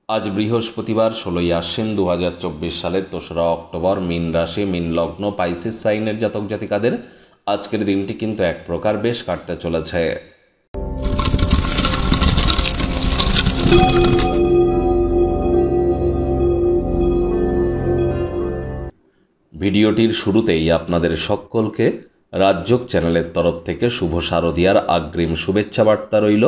আজ বৃহস্পতিবার ১৬ই আশ্বিন ২০২৪ সালের ২রা অক্টোবর। মীন রাশি, মীন লগ্ন, পাইসিস সাইনের জাতক জাতিকাদের আজকের দিনটি কিন্তু এক প্রকার বেশ কাটতে চলেছে। ভিডিওটির শুরুতেই আপনাদের সকলকে রাজযোগ চ্যানেলের তরফ থেকে শুভ শারদীয়ার অগ্রিম শুভেচ্ছা বার্তা রইল।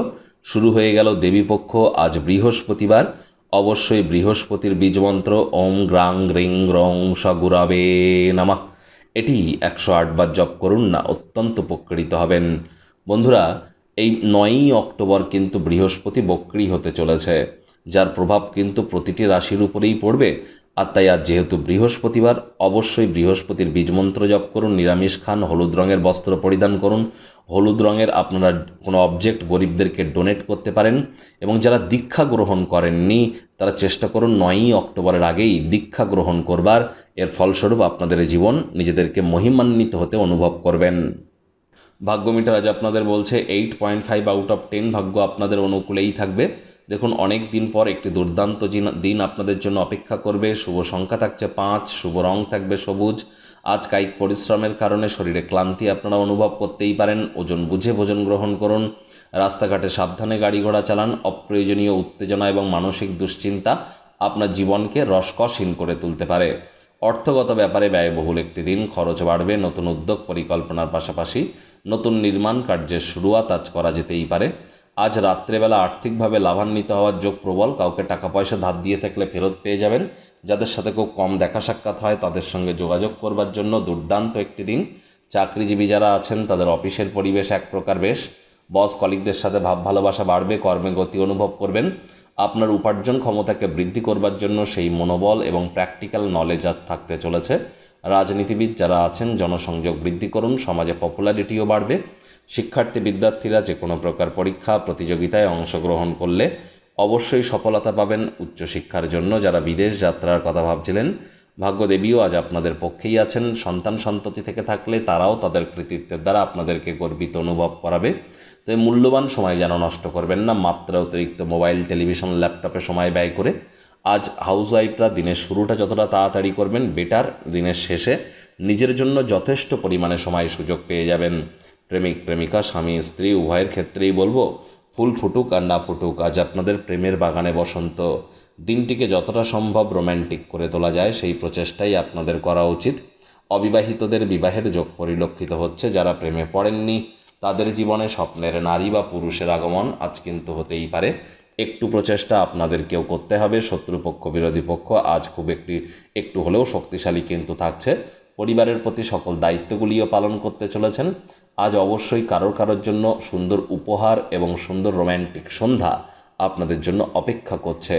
শুরু হয়ে গেল দেবীপক্ষ। আজ বৃহস্পতিবার। অবশ্যই বৃহস্পতির বীজমন্ত্র ওম গ্রাং গ্রিং গ্রং সগুরাবে নমঃ, এটি ১০৮ বার জপ করুন না, অত্যন্ত উপকৃত হবেন। বন্ধুরা, এই ৯ই অক্টোবর কিন্তু বৃহস্পতি বক্রী হতে চলেছে, যার প্রভাব কিন্তু প্রতিটি রাশির উপরেই পড়বে। আর তাই আজ যেহেতু বৃহস্পতিবার, অবশ্যই বৃহস্পতির বীজমন্ত্র জপ করুন, নিরামিষ খান, হলুদ রঙের বস্ত্র পরিধান করুন। হলুদ রঙের আপনারা কোনো অবজেক্ট গরিবদেরকে ডোনেট করতে পারেন। এবং যারা দীক্ষা গ্রহণ করেননি তারা চেষ্টা করুন ৯ই অক্টোবরের আগেই দীক্ষা গ্রহণ করবার। এর ফলস্বরূপ আপনাদের জীবন নিজেদেরকে মহিমান্বিত হতে অনুভব করবেন। ভাগ্য মিটার আজ আপনাদের বলছে 8.5 আউট অফ 10 ভাগ্য আপনাদের অনুকূলেই থাকবে। দেখুন, অনেক দিন পর একটি দুর্দান্ত দিন আপনাদের জন্য অপেক্ষা করবে। শুভ সংখ্যা থাকছে 5, শুভ রং থাকবে সবুজ। আজ কায়িক পরিশ্রমের কারণে শরীরে ক্লান্তি আপনারা অনুভব করতেই পারেন। ওজন বুঝে ভোজন গ্রহণ করুন। রাস্তাঘাটে সাবধানে গাড়ি ঘোড়া চালান। অপ্রয়োজনীয় উত্তেজনা এবং মানসিক দুশ্চিন্তা আপনার জীবনকে রসকসহীন করে তুলতে পারে। অর্থগত ব্যাপারে ব্যয়বহুল একটি দিন, খরচ বাড়বে। নতুন উদ্যোগ পরিকল্পনার পাশাপাশি নতুন নির্মাণ কার্যের শুরুয়াত আজ করা যেতেই পারে। আজ রাত্রেবেলা আর্থিকভাবে লাভান্বিত হওয়ার যোগ প্রবল। কাউকে টাকা পয়সা ধার দিয়ে থাকলে ফেরত পেয়ে যাবেন। যাদের সাথে খুব কম দেখা সাক্ষাৎ হয় তাদের সঙ্গে যোগাযোগ করবার জন্য দুর্দান্ত একটি দিন। চাকরিজীবী যারা আছেন তাদের অফিসের পরিবেশ এক প্রকার বেশ। বস কলিগদের সাথে ভাব ভালোবাসা বাড়বে। কর্মে গতি অনুভব করবেন। আপনার উপার্জন ক্ষমতাকে বৃদ্ধি করবার জন্য সেই মনোবল এবং প্র্যাকটিক্যাল নলেজ আজ থাকতে চলেছে। রাজনীতিবিদ যারা আছেন জনসংযোগ বৃদ্ধি করুন, সমাজে পপুলারিটিও বাড়বে। শিক্ষার্থী বিদ্যার্থীরা যে কোনো প্রকার পরীক্ষা প্রতিযোগিতায় অংশগ্রহণ করলে অবশ্যই সফলতা পাবেন। উচ্চশিক্ষার জন্য যারা বিদেশ যাত্রার কথা ভাবছিলেন, ভাগ্যদেবীও আজ আপনাদের পক্ষেই আছেন। সন্তান সন্ততি থেকে থাকলে তারাও তাদের কৃতিত্বের দ্বারা আপনাদেরকে গর্বিত অনুভব করাবে। তো এই মূল্যবান সময় যেন নষ্ট করবেন না মাত্রা অতিরিক্ত মোবাইল, টেলিভিশন, ল্যাপটপে সময় ব্যয় করে। আজ হাউসওয়াইফরা দিনের শুরুটা যতটা তাড়াতাড়ি করবেন বেটার। দিনের শেষে নিজের জন্য যথেষ্ট পরিমাণে সময় সুযোগ পেয়ে যাবেন। প্রেমিক প্রেমিকা, স্বামী স্ত্রী উভয়ের ক্ষেত্রেই বলবো, ফুল ফুটুক আর না ফুটুক, আজ আপনাদের প্রেমের বাগানে বসন্ত। দিনটিকে যতটা সম্ভব রোম্যান্টিক করে তোলা যায় সেই প্রচেষ্টাই আপনাদের করা উচিত। অবিবাহিতদের বিবাহের যোগ পরিলক্ষিত হচ্ছে। যারা প্রেমে পড়েননি তাদের জীবনে স্বপ্নের নারী বা পুরুষের আগমন আজ কিন্তু হতেই পারে। একটু প্রচেষ্টা আপনাদেরকেও করতে হবে। শত্রুপক্ষ বিরোধী পক্ষ আজ খুব একটু হলেও শক্তিশালী কিন্তু থাকছে। পরিবারের প্রতি সকল দায়িত্বগুলিও পালন করতে চলেছেন। আজ অবশ্যই কারোর জন্য সুন্দর উপহার এবং সুন্দর রোম্যান্টিক সন্ধ্যা আপনাদের জন্য অপেক্ষা করছে।